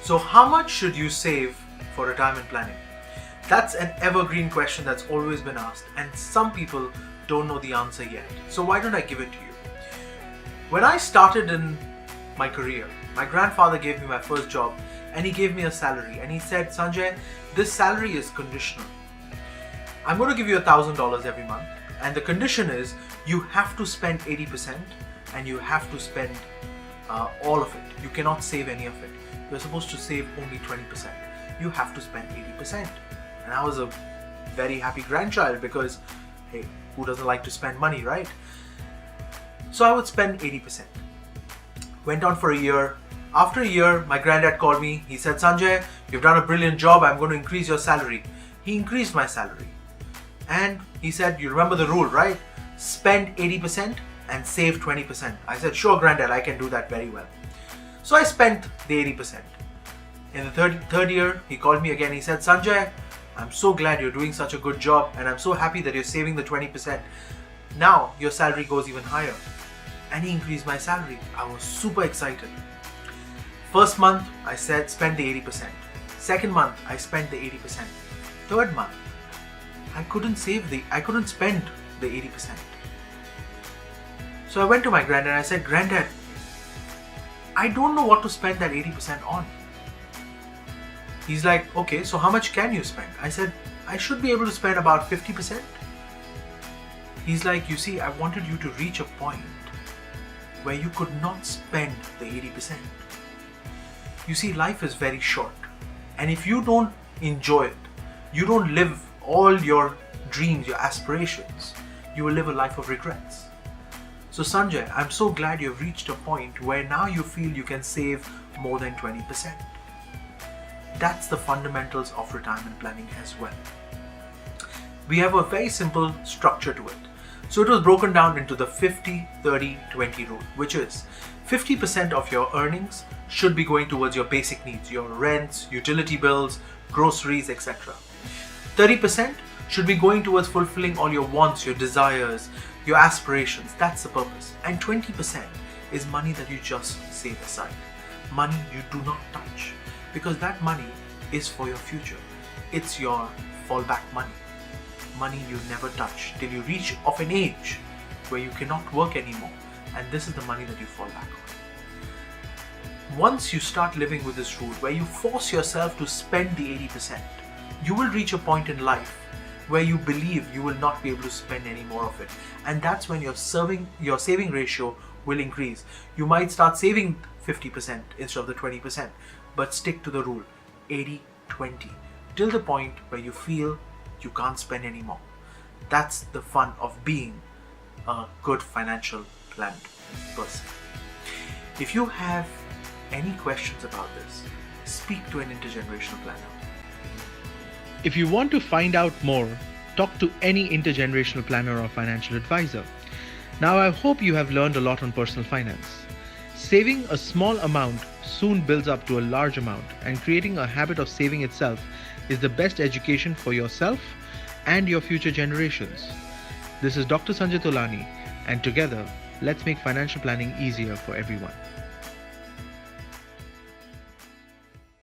So how much should you save for retirement planning? That's an evergreen question that's always been asked, and some people don't know the answer yet. So why don't I give it to you? When I started in my career, my grandfather gave me my first job and he gave me a salary and he said, Sanjay, this salary is conditional. I'm going to give you $1,000 every month, and the condition is you have to spend 80% and you have to spend all of it. You cannot save any of it. You're supposed to save only 20%. You have to spend 80%. And I was a very happy grandchild because, hey, who doesn't like to spend money, right? So I would spend 80%. Went on for a year. After a year, my granddad called me. He said, Sanjay, you've done a brilliant job. I'm going to increase your salary. He increased my salary. And he said, you remember the rule, right? Spend 80% and save 20%. I said, sure, granddad, I can do that very well. So I spent the 80%. In the third year, he called me again. He said, Sanjay, I'm so glad you're doing such a good job and I'm so happy that you're saving the 20%. Now your salary goes even higher. And he increased my salary. I was super excited. First month, I said spend the 80%. Second month, I spent the 80%. Third month, I couldn't spend the 80%. So I went to my granddad and I said, Granddad, I don't know what to spend that 80% on. He's like, okay, so how much can you spend? I said, I should be able to spend about 50%. He's like, you see, I wanted you to reach a point where you could not spend the 80%. You see, life is very short. And if you don't enjoy it, you don't live all your dreams, your aspirations, you will live a life of regrets. So Sanjay, I'm so glad you've reached a point where now you feel you can save more than 20%. That's the fundamentals of retirement planning as well. We have a very simple structure to it. So it was broken down into the 50-30-20 rule, which is 50% of your earnings should be going towards your basic needs, your rents, utility bills, groceries, etc. 30% should be going towards fulfilling all your wants, your desires, your aspirations. That's the purpose. And 20% is money that you just save aside. Money you do not touch, because that money is for your future. It's your fallback money. Money you never touch till you reach of an age where you cannot work anymore, and this is the money that you fall back on. Once you start living with this rule where you force yourself to spend the 80%, you will reach a point in life where you believe you will not be able to spend any more of it, and that's when your saving ratio will increase. You might start saving 50% instead of the 20%, but stick to the rule 80-20 till the point where you feel you can't spend anymore. That's the fun of being a good financial planned person. If you have any questions about this, speak to an intergenerational planner. If you want to find out more, talk to any intergenerational planner or financial advisor. Now, I hope you have learned a lot on personal finance. Saving a small amount soon builds up to a large amount, and creating a habit of saving itself is the best education for yourself and your future generations. This is Dr. Sanjay Tolani, and together, let's make financial planning easier for everyone.